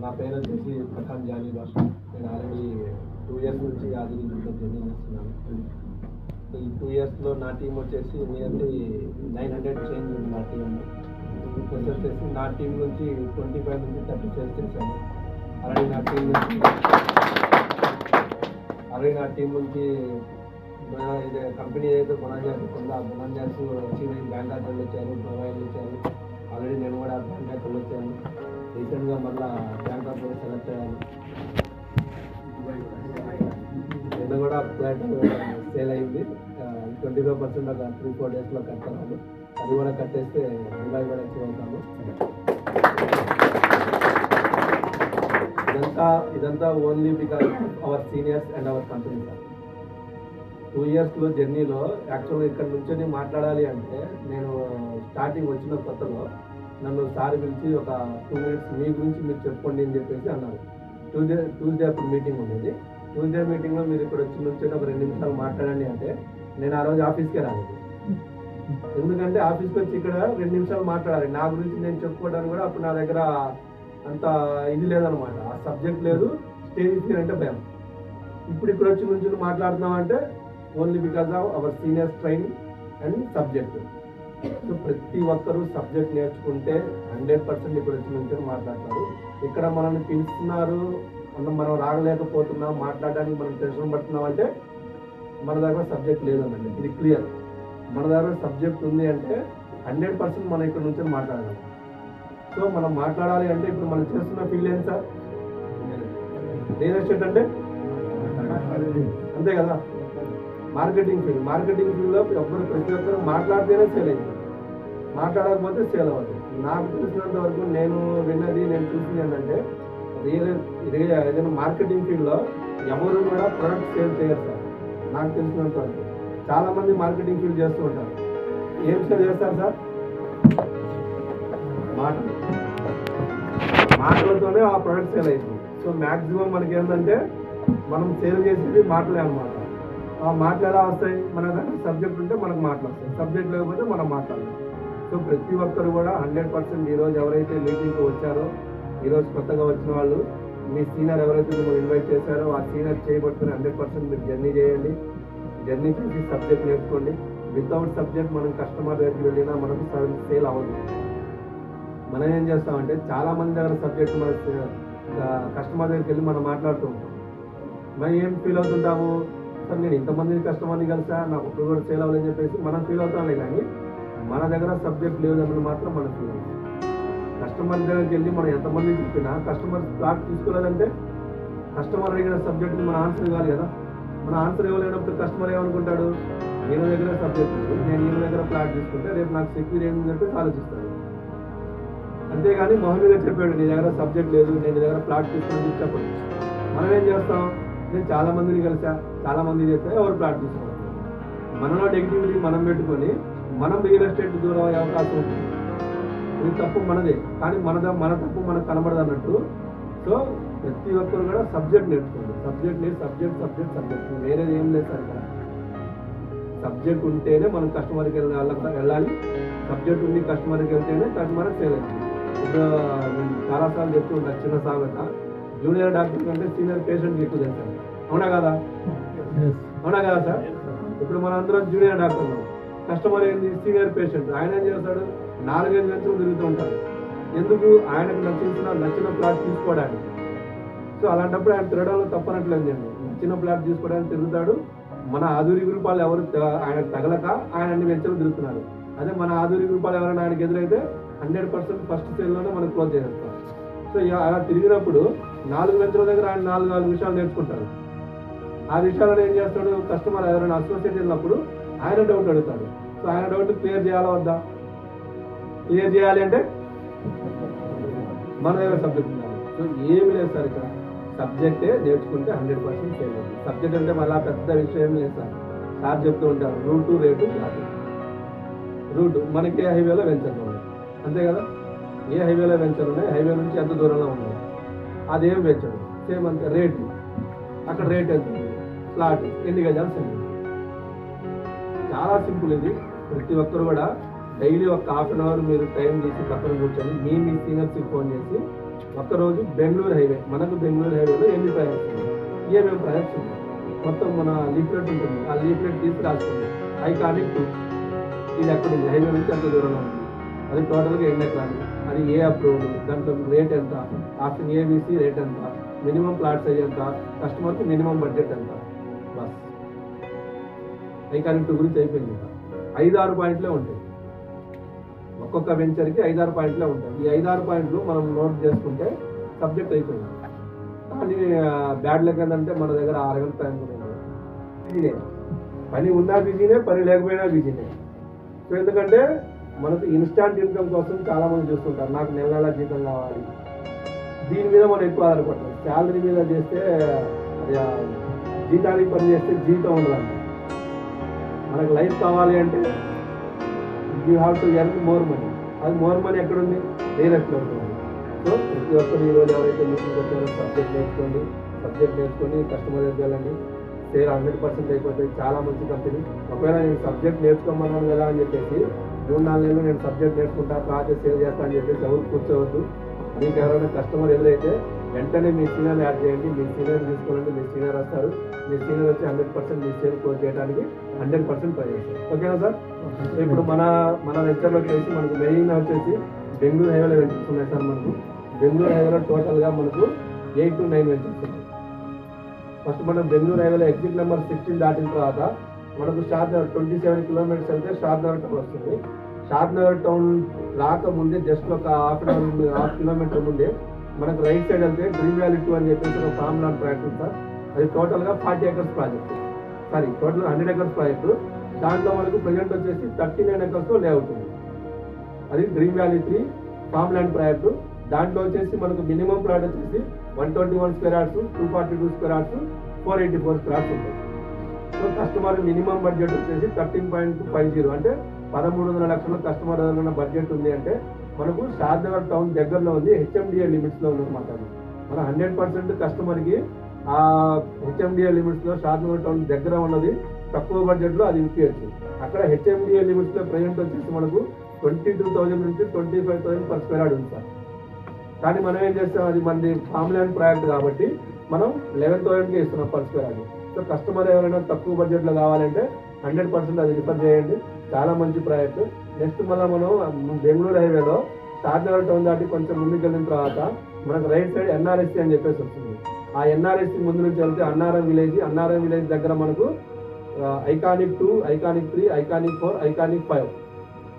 నా పేరు వచ్చేసి ప్రకాష్ జానీ భాష. నేను ఆల్రెడీ 2 years నుంచి యాదగిరి జర్నీ చేస్తున్నాను. ఈ 2 yearsలో నా టీం వచ్చేసి నియర్లీ 900 చేంజ్ ఉంది. నా టీం వచ్చేసి నా టీం నుంచి 25 నుంచి 30 సేల్స్ చేశాను. ఆల్రెడీ నా టీం నుంచి కంపెనీ ఏదైతే బొనాంజాస్ ఉందో ఆ బొనాంజాస్ వచ్చి బ్యాంకాక్ వచ్చారు, ప్రొవైడ్ వచ్చారు. ఆల్రెడీ నేను కూడా బ్యాంకాక్ వచ్చాను. రీసెంట్గా మళ్ళీ బ్యాంకాక్ కూడా సెలెక్ట్ అయ్యాను. నిన్న కూడా ఫ్లాట్ సేల్ అయింది. 25% ఒక 3-4 daysలో కట్టాను. అది కూడా కట్టేస్తే దుబాయ్ కూడా అచీవ్ అవుతాము. ఇదంతా only because our seniors and our company sir. 2 yearsలో జర్నీలో యాక్చువల్గా ఇక్కడ నుంచి మాట్లాడాలి అంటే నేను స్టార్టింగ్ వచ్చిన కొత్తలో నన్ను సార్ పిలిచి ఒక 2 minutes మీ గురించి మీరు చెప్పుకోండి అని చెప్పేసి అన్నారు. ట్యూస్డే అప్పుడు మీటింగ్ ఉండేది. ట్యూస్డే మీటింగ్లో మీరు ఇక్కడ వచ్చి ఒక 2 నిమిషాలు మాట్లాడండి అంటే నేను ఆ రోజు ఆఫీస్కే రాలేదు. ఎందుకంటే ఆఫీస్కి వచ్చి ఇక్కడ 2 నిమిషాలు మాట్లాడాలి. నా గురించి నేను చెప్పుకోవడానికి కూడా అప్పుడు నా దగ్గర అంత ఇది లేదనమాట. ఆ సబ్జెక్ట్ లేదు, స్టేజ్ ఫియర్ అంటే భయం. ఇప్పుడు ఇక్కడ వచ్చి మాట్లాడుతున్నాం అంటే only because of our seniors training and subject. So ప్రతి ఒక్కరూ సబ్జెక్ట్ నేర్చుకుంటే 100% ఇక్కడ వచ్చి మాట్లాడతారు. ఇక్కడ మనల్ని పిలుస్తున్నారు, మనం రాగలేకపోతున్నాం, మాట్లాడడానికి మనం టెన్షన్ పడుతున్నాం అంటే మన దగ్గర సబ్జెక్ట్ లేదనండి. ఇది క్లియర్. మన దగ్గర సబ్జెక్ట్ ఉంది అంటే 100% మనం ఇక్కడ నుంచి మాట్లాడాలి. సో మనం మాట్లాడాలి అంటే ఇప్పుడు మనం చేస్తున్న ఫీల్డ్ ఏంటి సార్? రియల్ ఎస్టేట్ అంటే అంతే కదా, మార్కెటింగ్ ఫీల్డ్. మార్కెటింగ్ ఫీల్డ్లో ప్రతి ఒక్కరు మాట్లాడితేనే సేల్ అయింది, మాట్లాడకపోతే సేల్ అవ్వదు. నాకు తెలిసినంత వరకు నేను విన్నది, నేను చూసింది ఏంటంటే ఏదైనా మార్కెటింగ్ ఫీల్డ్లో ఎవరు కూడా ప్రొడక్ట్ సేల్ చేయరు సార్. నాకు తెలిసినంత వరకు చాలామంది మార్కెటింగ్ ఫీల్డ్ చేస్తూ ఉంటారు. ఏం సేల్ చేస్తారు సార్? మాటలతోనే ఆ ప్రొడక్ట్ సేల్ అవుతుంది. సో మ్యాక్సిమం మనకి ఏంటంటే మనం సేల్ చేసేది మాటలే అనమాట. ఆ మాటలు ఎలా వస్తాయి? మన దగ్గర సబ్జెక్ట్ ఉంటే మనకు మాటలు వస్తాయి, సబ్జెక్ట్ లేకపోతే మనం మాట్లాడలేం. సో ప్రతి ఒక్కరు కూడా 100% ఈరోజు ఎవరైతే మీటింగ్కి వచ్చారో, ఈరోజు కొత్తగా వచ్చిన వాళ్ళు, మీ సీనియర్ ఎవరైతే మిమ్మల్ని ఇన్వైట్ చేశారో ఆ సీనియర్ చేయబడుతున్న 100% మీరు జర్నీ చేయండి. జర్నీ చేసి సబ్జెక్ట్ నేర్చుకోండి. వితౌట్ సబ్జెక్ట్ మనం కస్టమర్ దగ్గరికి వెళ్ళినా మనకు సేల్ అవ్వదు. మనం ఏం చేస్తామంటే చాలామంది దగ్గర సబ్జెక్ట్ మన కస్టమర్ దగ్గరికి వెళ్ళి మనం మాట్లాడుతూ ఉంటాం. మనం ఏం ఫీల్ అవుతుంటాము? సార్ నేను ఇంతమందిని కస్టమర్ని కలిసా, నాకు ఒక్కరు కూడా సేల్ అవ్వాలని చెప్పేసి మనం ఫీల్ అవుతామే. కానీ మన దగ్గర సబ్జెక్ట్ లేదని మాత్రం మనం ఫీల్ అవుతాం. కస్టమర్ దగ్గరికి వెళ్ళి మనం ఎంతమంది చెప్పినా కస్టమర్ ప్లాట్ తీసుకోలేదంటే కస్టమర్ అడిగిన సబ్జెక్ట్ మన ఆన్సర్ ఇవ్వాలి కదా. మన ఆన్సర్ ఇవ్వలేనప్పుడు కస్టమర్ ఏమనుకుంటాడు? ఈయన దగ్గర సబ్జెక్ట్ లేదు, నేను ఈయన దగ్గర ప్లాట్ తీసుకుంటే రేపు నాకు సెక్యూర్ ఏంటని చెప్పేసి ఆలోచిస్తాడు. అంతేగాని మొహం మీద చెప్పాడు నీ దగ్గర సబ్జెక్ట్ లేదు, నేను దగ్గర ప్లాట్ తీసుకుని చెప్పండి. మనం ఏం చేస్తాం? నేను చాలా మందిని కలిసా, చాలా మంది చెప్తే ఎవరు ప్లాట్ తీసుకోవాలి. మనలో నెగిటివిటీ మనం పెట్టుకొని మనం రియల్ ఎస్టేట్ దూరం అయ్యే అవకాశం ఉంటుంది. ఇది తప్పు మనదే, కానీ మన తప్పు మనకు కనబడదు అన్నట్టు. సో ప్రతి ఒక్కరు కూడా సబ్జెక్ట్ నేర్చుకోండి. సబ్జెక్ట్ వేరేది ఏం లేదు సార్. ఇక్కడ సబ్జెక్ట్ ఉంటేనే మనం కస్టమర్కి వెళ్ళాలి. సబ్జెక్ట్ ఉంది కస్టమర్కి వెళ్తేనే కస్టమర్ సేల్ అవుతుంది. ఇప్పుడు నేను చాలాసార్లు చెప్తూ ఉంటాను, చిన్న సామెత, జూనియర్ డాక్టర్ కంటే సీనియర్ పేషెంట్కి ఎక్కువ చేస్తాను. అవునా కదా సార్? ఇప్పుడు మన అందరం జూనియర్ డాక్టర్ ఉన్నాం. కస్టమర్ ఏంది? Senior patient. ఆయన ఏం చేస్తాడు? 4-5 గంటలు తిరుగుతూ ఉంటాడు. ఎందుకు? ఆయనకు నచ్చిన ప్లాట్ తీసుకోవడానికి. సో అలాంటప్పుడు ఆయన తిరగడంలో తప్పనట్లేదు. నచ్చిన ప్లాట్ తీసుకోవడానికి తిరుగుతాడు. మన ఆధునిక రూపాయలు ఎవరు ఆయనకు తగలక ఆయన అన్ని వెంచలు తిరుగుతున్నారు. అదే మన ఆధునిక రూపాయలు ఎవరైనా ఆయనకు ఎదురైతే 100% ఫస్ట్ సేల్లోనే మనం క్లోజ్ చేసేస్తాం. సో అలా తిరిగినప్పుడు 4 వెంచల దగ్గర ఆయన 4 విషయాలు నేర్చుకుంటారు. ఆ విషయాలను ఏం చేస్తాడు? కస్టమర్ ఎవరైనా అసోసియేట్ వెళ్ళినప్పుడు ఆయన డౌట్ అడుగుతాడు. సో ఆయన డౌట్ క్లియర్ చేయాలా వద్దా? క్లియర్ చేయాలి అంటే మన దగ్గర సబ్జెక్ట్ ఉండాలి. సో ఏమి లేదు సార్, ఇక్కడ సబ్జెక్టే నేర్చుకుంటే 100% సేల్ అవుతుంది. సబ్జెక్ట్ అంటే మళ్ళీ పెద్ద విషయం లేదు సార్. సార్ చెప్తూ ఉంటారు రూటు, రేటు, ప్లాట్. రూట్ మనకి ఏ హైవేలో వెంచర్లు ఉన్నాయి, అంతే కదా. ఏ హైవేలో వెంచర్లు ఉన్నాయి, హైవే నుంచి ఎంత దూరంలో ఉన్నాయి, అదేం వెంచరు. సేమ్ అంతే. రేటు, అక్కడ రేట్ ఎంత, ప్లాట్ ఎన్ని గజాలు సేమ్. చాలా సింపుల్ ఇది. ప్రతి ఒక్కరు కూడా డైలీ ఒక 1/2 hour మీరు టైం తీసి పక్కన కూర్చొని మీ సీనియర్స్కి ఫోన్ చేసి ఒక్కరోజు బెంగళూరు హైవే, మనకు బెంగళూరు హైవేలో ఎన్ని ప్రాజెక్ట్స్ ఉన్నాయి, ఏమేమి ప్రాజెక్ట్స్ ఉన్నాయి, మొత్తం మన లీఫ్లెట్ ఉంటుంది, ఆ లీఫ్లెట్ తీసి రాసుకోండి. ఐకానిక్ 2 ఇది ఎక్కడుంది, హైవే నుంచి ఎంత దూరంలో ఉంది, అది టోటల్గా ఎన్ని ఎకరాలు, అది ఏ అప్రూవల్, దాంట్లో రేట్ ఎంత, ఆప్షన్ ఏబీసీ రేట్ ఎంత, మినిమం ప్లాట్ సైజ్ ఎంత, కస్టమర్కి మినిమం బడ్జెట్ ఎంత. బస్ ఐకానిక్ 2 గురించి అయిపోయింది. 5-6 పాయింట్లే ఉంటాయి, ఒక్కొక్క వెంచర్కి 5-6 పాయింట్లే ఉంటాయి. ఈ 5-6 పాయింట్లు మనం నోట్ చేసుకుంటే సబ్జెక్ట్ అయిపోయింది. కానీ బ్యాడ్ లెక్ ఏంటంటే మన దగ్గర 6 గంటల టైం కూడా ఉండదు. బిజీనే, పని ఉన్నా బిజీనే, పని లేకపోయినా బిజీనే. సో ఎందుకంటే మనకు ఇన్స్టాంట్ ఇన్కమ్ కోసం చాలా మంది చూస్తుంటారు, నాకు నెల నెల జీతం కావాలి, దీని మీద మనం ఎక్కువ ఆధారపడతాం. శాలరీ మీద చేస్తే జీతానికి పని చేస్తే జీవితం ఉండదంట. మనకు లైఫ్ కావాలి అంటే you have to earn more money. అది మోర్ మనీ ఎక్కడుంది, రియల్ ఎస్టేట్ ఉంటుంది. సో ప్రతి ఒక్కరు ఈరోజు ఎవరైతే మీటింగ్ వచ్చారో సబ్జెక్ట్ నేర్చుకొని కస్టమర్ దగ్గర వెళ్ళండి. సేల్ 100% అయిపోతుంది. చాలా మంచి కంపెనీ. ఒకవేళ నేను సబ్జెక్ట్ నేర్చుకోమన్నాను కదా అని చెప్పేసి 3-4 నెలలు నేను సబ్జెక్ట్ నేర్చుకుంటా ప్రాజెక్ట్ సేల్ చేస్తా అని చెప్పేసి ఎవరు కూర్చోవద్దు. మీకు ఎవరైనా కస్టమర్ ఎదురైతే వెంటనే మీ సీనియర్ యాడ్ చేయండి, మీ సీనియర్ తీసుకోండి, మీ సీనియర్ వస్తారు, మీ సీనియర్ వచ్చి 100% మీ సేల్ క్లోజ్ చేయడానికి 100% ట్రై చేస్తారు. ఓకేనా సార్? ఇప్పుడు మన వెంచర్లో వచ్చేసి మనకు మెయిన్ వచ్చేసి బెంగళూరు హైవేలో వెంచర్స్ ఉన్నాయి సార్. మనకు బెంగళూరు హైవేలో టోటల్గా మనకు 8 to 9 వెంచర్స్ ఉన్నాయి. ఫస్ట్ మనం బెంగళూరు హైవేలో ఎగ్జిట్ నెంబర్ 16 దాటిన తర్వాత మనకు షాద్నగర్ 27 కిలోమీటర్స్ వెళ్తే షాద్నగర్ టౌన్ వస్తుంది. షాద్నగర్ టౌన్ రాకముందే జస్ట్ ఒక హాఫ్ కిలోమీటర్ ముందే మనకు రైట్ సైడ్ వెళ్తే డ్రీమ్ వ్యాలీ 2 అని చెప్పేసి ఒక ఫార్మ్ ల్యాండ్ ప్రాజెక్ట్ ఉంది సార్. అది టోటల్గా 40 acres project, total 100 acres project. దాంట్లో మనకు ప్రజెంట్ వచ్చేసి 39 acres లేఅవుట్ ఉంది. అది dream valley 3 farm land project. దాంట్లో వచ్చేసి మనకు మినిమం ప్లాట్ వచ్చేసి 121 square yards, 242 square yards, 484 square yards ఉంటాయి. సో కస్టమర్ మినిమం బడ్జెట్ వచ్చేసి 13.50, అంటే 1300 లక్షల కస్టమర్ దగ్గర బడ్జెట్ ఉంది. అంటే మనకు షాద్నగర్ టౌన్ దగ్గరలో ఉంది, హెచ్ఎండిఏ లిమిట్స్లో ఉందన్నమాట. మన 100% కస్టమర్కి ఆ హెచ్ఎండిఏ లిమిట్స్లో షాద్నగర్ టౌన్ దగ్గర ఉన్నది, తక్కువ బడ్జెట్లో అది ఇచ్చేయచ్చు. అక్కడ హెచ్ఎండిఏ లిమిట్స్లో ప్రజెంట్ వచ్చేసి మనకు 22,000 నుంచి 25,000 per square yard ఉంది సార్. కానీ మనం ఏం చేస్తాం, అది మనది ఫామ్ ల్యాండ్ ప్రాజెక్ట్ కాబట్టి మనం 11,000కి ఇస్తున్నాం per square yard. So customer ఎవరైనా తక్కువ బడ్జెట్లో కావాలంటే 100% అది రిఫర్ చేయండి, చాలా మంచి ప్రాజెక్ట్. నెక్స్ట్ మళ్ళీ మనం బెంగళూరు హైవేలో షాద్నగర్ టౌన్ దాటి కొంచెం ముందుకు వెళ్ళిన తర్వాత మనకు రైట్ సైడ్ ఎన్ఆర్ఎస్సి అని చెప్పేసి వస్తుంది. ఆ ఎన్ఆర్ఎస్సి ముందు నుంచి వెళ్తే అన్నారం విలేజ్ దగ్గర మనకు iconic 2, iconic 3, iconic 4, iconic 5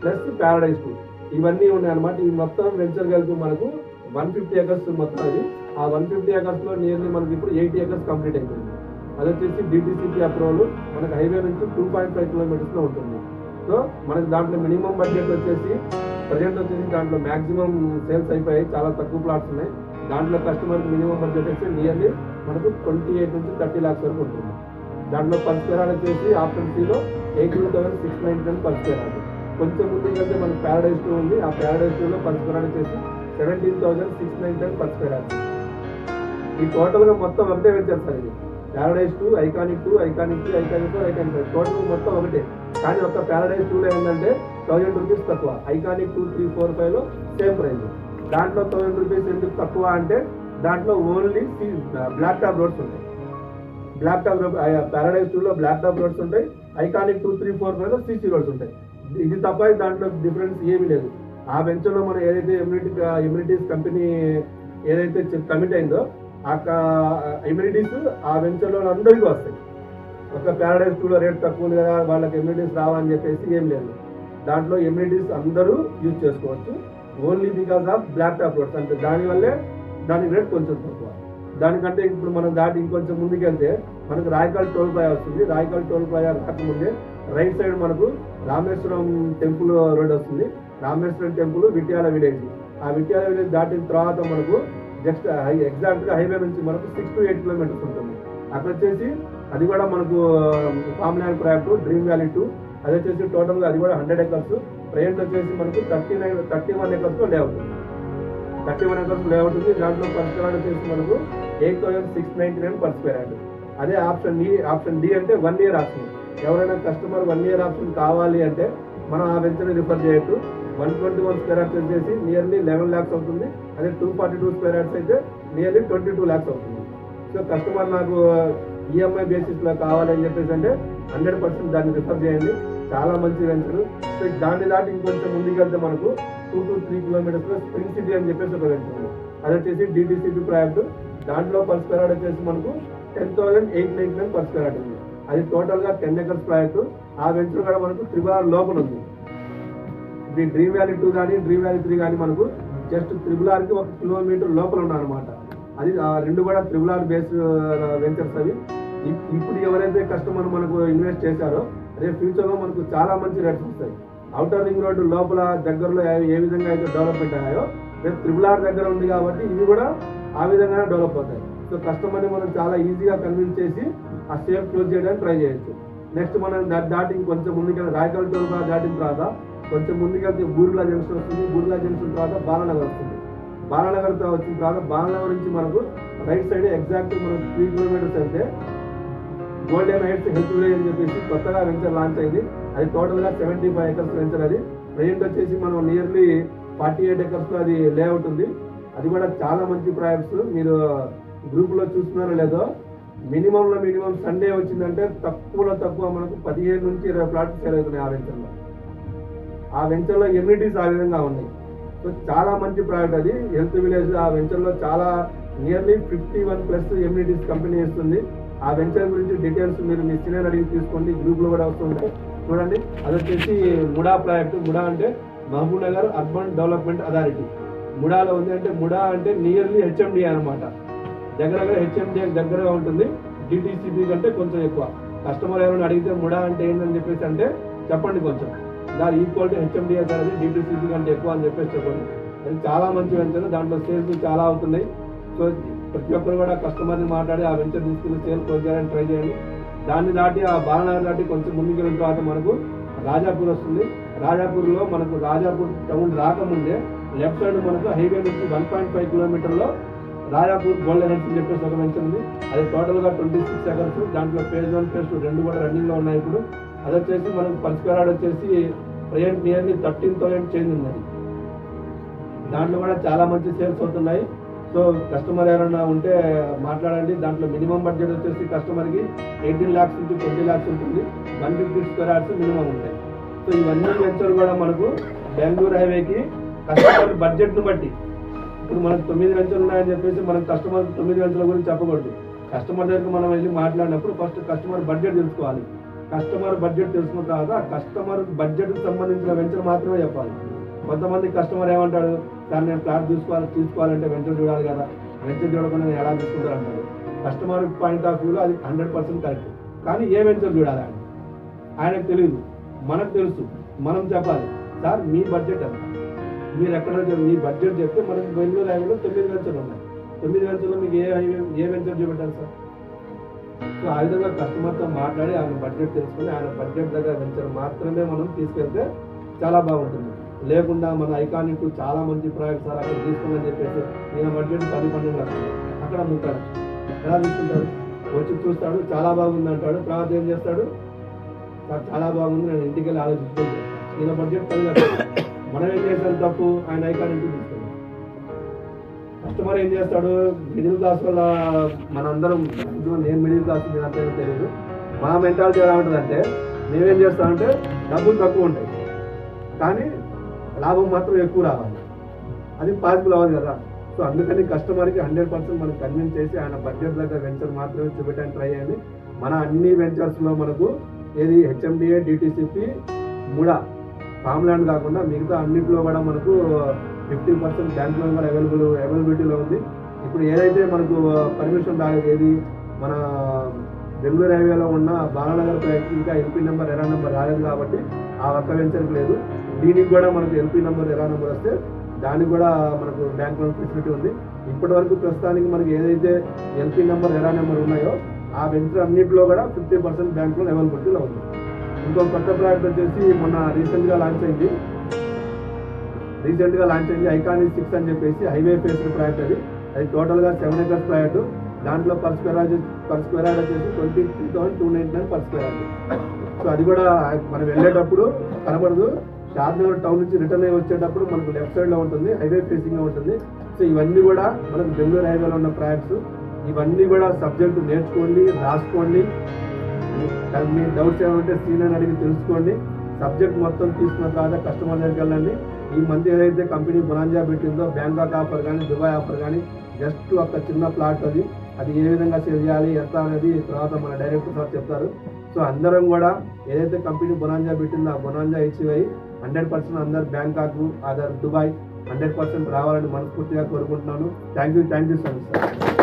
plus Paradise 2 ఇవన్నీ ఉన్నాయి అనమాట. ఈ మొత్తం వెంచర్ కలిపి మనకు 150 acres మొత్తం. అది ఆ 150 acres లో నియర్లీ మనకి ఇప్పుడు 80 acres కంప్లీట్ అయిపోయింది. అది వచ్చేసి డిటిసిపి అప్రూవల్ మనకు హైవే నుంచి 2.5 kilometers ఉంటుంది. సో మనకి దాంట్లో మినిమం బడ్జెట్ వచ్చేసి ప్రజెంట్ వచ్చేసి దాంట్లో మాక్సిమం సేల్స్ అయిపోయాయి, చాలా తక్కువ ప్లాట్స్ ఉన్నాయి. దాంట్లో కస్టమర్కి మినిమం బడ్జెట్ వచ్చి నియర్లీ మనకు 28 నుంచి 30 lakhs వరకు ఉంటుంది. దాంట్లో per square yard వచ్చేసి ఆప్షన్ సిలో 18,699 per square yard. కొంచెం ముందు కంటే మనకు ప్యారడైజ్ 2 ఉంది, ఆ ప్యారడైజ్ 2లో per square yard వచ్చేసి 17,699 per square yard. ఈ టోటల్గా మొత్తం ఒకటే వెంచర్ సార్. ఇది Paradise 2, iconic 2, iconic 3, iconic 4, iconic 5 total మొత్తం ఒకటే. కానీ ఒక ప్యారడైజ్ 2లో ఏంటంటే 1,000 రూపీస్ తక్కువ, ఐకానిక్ 2, 3, 4, 5లో సేమ్ ప్రైస్. దాంట్లో 1,000 రూపీస్ ఎందుకు తక్కువ అంటే దాంట్లో ఓన్లీ బ్లాక్ టాప్ రోడ్స్ ఉంటాయి. బ్లాక్ టాప్ రోడ్ ప్యారడైజ్ 2లో బ్లాక్ టాప్ రోడ్స్ ఉంటాయి, ఐకానిక్ 2, 3, 4, 5లో సిసి రోడ్స్ ఉంటాయి. ఇది తప్ప దాంట్లో డిఫరెన్స్ ఏమీ లేదు. ఆ వెంచర్లో మనం ఏదైతే ఎమ్యూనిటీస్ కంపెనీ ఏదైతే కమిట్ అయిందో ఆ ఎమ్యూనిటీస్ ఆ వెంచర్లో అందరికీ వస్తాయి. ఒక ప్యారడైజ్ 2లో రేట్ తక్కువ ఉంది కదా వాళ్ళకి ఎమ్యూనిటీస్ రావని చెప్పేసి ఏం లేదు. దాంట్లో ఎమ్యూనిటీస్ అందరూ యూజ్ చేసుకోవచ్చు, only because of black top roads. అంటే దానివల్లే దాని రేట్ కొంచెం తక్కువ. దానికంటే ఇప్పుడు మనం దాటి ఇంకొంచెం ముందుకెళ్తే మనకు రాయకల్ టోల్ ప్లాజా వస్తుంది. రాయకల్ టోల్ ప్లాజా రాకముందే రైట్ సైడ్ మనకు రామేశ్వరం టెంపుల్ రోడ్ వస్తుంది. Rameshwaram temple, Vittyala village. ఆ విట్యాల విలేజ్ దాటిన తర్వాత మనకు జస్ట్ ఎగ్జాక్ట్గా హైవే నుంచి మనకు 6 to 8 kilometers ఉంటుంది. అక్కడ వచ్చేసి అది కూడా మనకు farm land project dream valley 2. అది వచ్చేసి టోటల్గా అది కూడా 100 acres. ప్రజెంట్ వచ్చేసి మనకు 31 acres లేఅవుట్ ఉంది. 31 acres లేఅవుట్ ఉంది. దాంట్లో per square yard వచ్చేసి మనకు 8,699 per square yard. అదే ఆప్షన్ డి అంటే 1 year ఆప్షన్. ఎవరైనా కస్టమర్ 1 year ఆప్షన్ కావాలి అంటే మనం ఆ వెంచర్ రిఫర్ చేయొచ్చు. 121 స్క్వేర్ యార్డ్స్ వచ్చేసి నియర్లీ 11 lakhs అవుతుంది. అదే 242 స్క్వేర్ యార్డ్స్ అయితే నియర్లీ 22 lakhs అవుతుంది. సో కస్టమర్ నాకు ఈఎంఐ బేసిస్లో కావాలని చెప్పేసి అంటే 100% దాన్ని రిఫర్ చేయండి. చాలా మంచి వెంచర్. సో దాన్ని దాటి ఇంకొంచెం ముందుకెళ్తే మనకు 2 to 3 kilometers స్ప్రింగ్ సిటీ అని చెప్పేసి ఒక వెంచర్ ఉంది. అది వచ్చేసి DTCP ప్రాజెక్టు. దాంట్లో పర్ స్క్వేర్ యార్డ్ వచ్చేసి మనకు 10,899 పర్ స్క్వేర్ యార్డ్ ఉంది. అది టోటల్గా 10 acres ప్రాజెక్టు. ఆ వెంచర్ కూడా మనకు త్రిబుల్ లోపల ఉంది. ఇది డ్రీమ్ వ్యాలీ 2 కానీ డ్రీమ్ వ్యాలీ 3 కానీ మనకు జస్ట్ త్రిబుల్ ఆర్కి 1 kilometer లోపల ఉన్నారనమాట. అది ఆ రెండు కూడా త్రిబుల్ ఆర్ బేస్డ్ వెంచర్స్ అవి. ఇప్పుడు ఎవరైతే కస్టమర్ మనకు ఇన్వెస్ట్ చేశారో రేపు ఫ్యూచర్లో మనకు చాలా మంచి రేట్స్ వస్తాయి. అవుటర్ రింగ్ రోడ్డు లోపల దగ్గరలో ఏ విధంగా అయితే డెవలప్మెంట్ అయ్యాయో రేపు త్రిబుల్ ఆర్ దగ్గర ఉంది కాబట్టి ఇవి కూడా ఆ విధంగానే డెవలప్ అవుతాయి. సో కస్టమర్ని మనం చాలా ఈజీగా కన్విన్స్ చేసి ఆ సేఫ్ క్లోజ్ చేయడానికి ట్రై చేయొచ్చు. నెక్స్ట్ మనం దాటి కొంచెం ముందుకెళ్ళి రాయకల్ టోల్ దాటిన తర్వాత కొంచెం ముందుకెళ్తే బూర్లా జంక్షన్ వస్తుంది. బూర్లా జంక్షన్ తర్వాత బాలానగర్ వస్తుంది. బాలానగర్ వచ్చిన తర్వాత బాలానగర్ నుంచి మనకు రైట్ సైడ్ ఎగ్జాక్ట్ మనకు 3 kilometers వెళ్తే గోల్డెన్ హైట్స్ హెల్త్ విలేజ్ అని చెప్పేసి కొత్తగా వెంచర్ లాంచ్ అయింది. అది టోటల్గా 75 acres వెంచర్. అది ప్రజెంట్ వచ్చేసి మనం నియర్లీ 48 acres అది లేఅవుట్ ఉంది. అది కూడా చాలా మంచి ప్రాజెక్ట్స్. మీరు గ్రూప్లో చూస్తున్నారో లేదో మినిమం సండే వచ్చిందంటే తక్కువలో తక్కువ మనకు 15 నుంచి 20 plots సేల్ అవుతున్నాయి ఆ వెంచర్లో. ఆ వెంచర్లో ఎమ్యూనిటీస్ ఆ విధంగా ఉన్నాయి. సో చాలా మంచి ప్రాజెక్ట్ అది హెల్త్ విలేజ్. ఆ వెంచర్లో చాలా నియర్లీ 51+ ఎమ్యూనిటీస్ కంపెనీ ఇస్తుంది. ఆ వెంచర్ గురించి డీటెయిల్స్ మీరు మీ సీనియర్ అడిగి తీసుకోండి. గ్రూప్లో కూడా వస్తుంటాయి చూడండి. అది వచ్చేసి ముడా ప్రాజెక్టు. ముడా అంటే Mahabubnagar urban development authority. ముడాలో ఉంది. అంటే ముడా అంటే నియర్లీ HMDA అనమాట. దగ్గర HMDA దగ్గరగా ఉంటుంది. DTCP కంటే కొంచెం ఎక్కువ. కస్టమర్ ఎవరైనా అడిగితే ముడా అంటే ఏంటని చెప్పేసి అంటే చెప్పండి కొంచెం. దాని ఈక్వల్ టు HMDA అనేది DTCP కంటే ఎక్కువ అని చెప్పేసి చెప్పండి. అది చాలా మంచి వెంచర్. దాంట్లో సేల్స్ చాలా అవుతున్నాయి. సో ప్రతి ఒక్కరు కూడా కస్టమర్ని మాట్లాడి ఆ వెంచర్ తీసుకుని సేల్ క్లోజ్ చేయాలని ట్రై చేయండి. దాన్ని దాటి ఆ బాలనగర్ దాటి కొంచెం ముందుకు వెళ్ళిన తర్వాత మనకు రాజాపూర్ వస్తుంది. రాజాపూర్లో మనకు రాజాపూర్ టౌన్ రాకముందే లెఫ్ట్ సైడ్ మనకు హైవే నుంచి 1.5 kilometerలో రాజాపూర్ గోల్డెన్ హైట్స్ అని చెప్పేసి ఒక వెంచర్ ఉంది. అది టోటల్గా 26 acres. దాంట్లో phase 1 phase 2 రెండు కూడా రన్నింగ్లో ఉన్నాయి ఇప్పుడు. అది వచ్చేసి మనకు పర్ స్క్వేర్ యార్డ్ వచ్చేసి ప్రజెంట్ నియర్లీ 13,000 చేంజ్ ఉంది. దాంట్లో కూడా చాలా మంచి సేల్స్ అవుతున్నాయి. సో కస్టమర్ ఎవరైనా ఉంటే మాట్లాడండి. దాంట్లో మినిమం బడ్జెట్ వచ్చేసి కస్టమర్కి 18 lakhs నుంచి 20 lakhs ఉంటుంది. 150 square yards మినిమం ఉంటాయి. సో ఇవన్నీ వెంచర్ కూడా మనకు బెంగళూరు హైవేకి కస్టమర్ బడ్జెట్ను బట్టి ఇప్పుడు మనకు 9 వెంచర్లు ఉన్నాయని చెప్పేసి మనం కస్టమర్ 9 వెంచర్ల గురించి చెప్పకూడదు. కస్టమర్ దగ్గరికి మనం వెళ్ళి మాట్లాడినప్పుడు ఫస్ట్ కస్టమర్ బడ్జెట్ తెలుసుకోవాలి. కస్టమర్ బడ్జెట్ తెలుసుకున్న తర్వాత కస్టమర్ బడ్జెట్కి సంబంధించిన వెంచర్ మాత్రమే చెప్పాలి. కొంతమంది కస్టమర్ ఏమంటాడు, సార్ నేను ఫ్లాట్ తీసుకోవాలంటే వెంచర్ చూడాలి కదా, వెంచర్ చూడకుండా నేను ఎలా తీసుకుంటాను అంటాడు. కస్టమర్ పాయింట్ ఆఫ్ వ్యూలో అది 100% కరెక్ట్. కానీ ఏ వెంచర్ చూడాలి అని ఆయనకు తెలియదు, మనకు తెలుసు. మనం చెప్పాలి, సార్ మీ బడ్జెట్ ఎంత, మీరు ఎక్కడ మీ బడ్జెట్ చెప్తే మనకి బెంగళూరు హైవేలో 9 వెంచర్లు ఉన్నాయి. 9 వెంచర్లో మీకు ఏ వెంచర్ చూపెట్టాలి సార్? సో ఆ విధంగా కస్టమర్తో మాట్లాడి ఆయన బడ్జెట్ తెలుసుకొని ఆయన బడ్జెట్ దగ్గర వెంచర్ మాత్రమే మనం తీసుకెళ్తే చాలా బాగుంటుంది. లేకుండా మన ఐకానిక్ చాలా మంచి ప్రాజెక్ట్ సార్ అక్కడ తీసుకుందని చెప్పేసి ఈయన బడ్జెట్ 10-12 లక్షలు అక్కడ 30 లక్షలు ఎలా తీసుకుంటాడు? వచ్చి చూస్తాడు, చాలా బాగుంది అంటాడు. తర్వాత ఏం చేస్తాడు, సార్ చాలా బాగుంది నేను ఇంటికి వెళ్ళి ఆలోచించుకుంటాను. ఈయన బడ్జెట్ 10 లక్షలు. మనం ఏం చేస్తాం తప్పు, ఆయన ఐకానిక్ తీసుకుంటాం. కస్టమర్ ఏం చేస్తాడు, మిడిల్ క్లాస్ వల్ల మనందరం, నేను మిడిల్ క్లాస్ నేను అంతా తెలియదు, మా మెంటాలిటీ ఎలా ఉంటుందంటే మేమేం చేస్తామంటే డబ్బులు తక్కువ ఉంటాయి కానీ లాభం మాత్రం ఎక్కువ రావాలి. అది పాసిబుల్ అవ్వదు కదా. సో అందుకని కస్టమర్కి 100% మనం కన్విన్స్ చేసి ఆయన బడ్జెట్ దగ్గర వెంచర్ మాత్రమే చూపెట్టడానికి ట్రై చేయండి. మన అన్ని వెంచర్స్లో మనకు ఏది HMDA, DTCP, MUDA, farm land కాకుండా మిగతా అన్నింటిలో కూడా మనకు 50% బ్యాంక్ లోన్ కూడా అవైలబిలిటీలో ఉంది. ఇప్పుడు ఏదైతే మనకు పర్మిషన్ రాలేదు, ఏది మన బెంగళూరు హైవేలో ఉన్న బాలనగర్ ప్రాజెక్ట్ ఇంకా LP నెంబర్ ఎరా నెంబర్ రాలేదు కాబట్టి ఆ ఒక్క వెంచర్కి లేదు. దీనికి కూడా మనకు LP నెంబర్ ఎరా నెంబర్ వస్తే దానికి కూడా మనకు బ్యాంక్ లోన్ ఫెసిలిటీ ఉంది. ఇప్పటి వరకు ప్రస్తుతానికి మనకి ఏదైతే LP నెంబర్ ఎరా నెంబర్ ఉన్నాయో ఆ వెంచర్ అన్నింటిలో కూడా 50% బ్యాంక్ లోన్ అవైలబిలిటీలో ఉంది. ఇంకో కొత్త ప్రాజెక్ట్ వచ్చేసి మొన్న రీసెంట్గా లాంచ్ అయింది ఐకానిక్ 6 అని చెప్పేసి హైవే ఫేస్డ్ ప్రాజెక్ట్. అది టోటల్గా 7 acres ప్రాజెక్ట్. దాంట్లో పర్ స్క్వేర్ యార్డ్ వచ్చేసి 23,299 పర్ స్క్వేర్ యార్డ్. సో అది కూడా మనం వెళ్ళేటప్పుడు కనబడదు, షాద్నగర్ టౌన్ నుంచి రిటర్న్ అయ్యి వచ్చేటప్పుడు మనకు లెఫ్ట్ సైడ్లో ఉంటుంది, హైవే ఫేసింగ్గా ఉంటుంది. సో ఇవన్నీ కూడా మనకు బెంగళూరు హైవేలో ఉన్న ప్రాజెక్ట్స్. ఇవన్నీ కూడా సబ్జెక్టు నేర్చుకోండి, రాసుకోండి. మీ డౌట్స్ ఏమంటే సీనియర్ అడిగి తెలుసుకోండి. సబ్జెక్ట్ మొత్తం తీసుకున్న తర్వాత కస్టమర్ దగ్గరికి వెళ్ళండి. ఈ మంత్ ఏదైతే కంపెనీ బొనాంజా పెట్టిందో బ్యాంకాక్ ఆఫర్ కానీ దుబాయ్ ఆఫర్ కానీ జస్ట్ ఒక చిన్న ప్లాట్ అది ఏ విధంగా సేల్ చేయాలి ఎంత అనేది తర్వాత మన డైరెక్టర్ సార్ చెప్తారు. సో అందరం కూడా ఏదైతే కంపెనీ బొనాంజా పెట్టిందో ఆ బొనాంజా అచీవ్ అయ్యి 100% అందరు బ్యాంకాక్ అదర్ దుబాయ్ 100% రావాలని మనస్ఫూర్తిగా కోరుకుంటున్నాను. Thank you so much sir.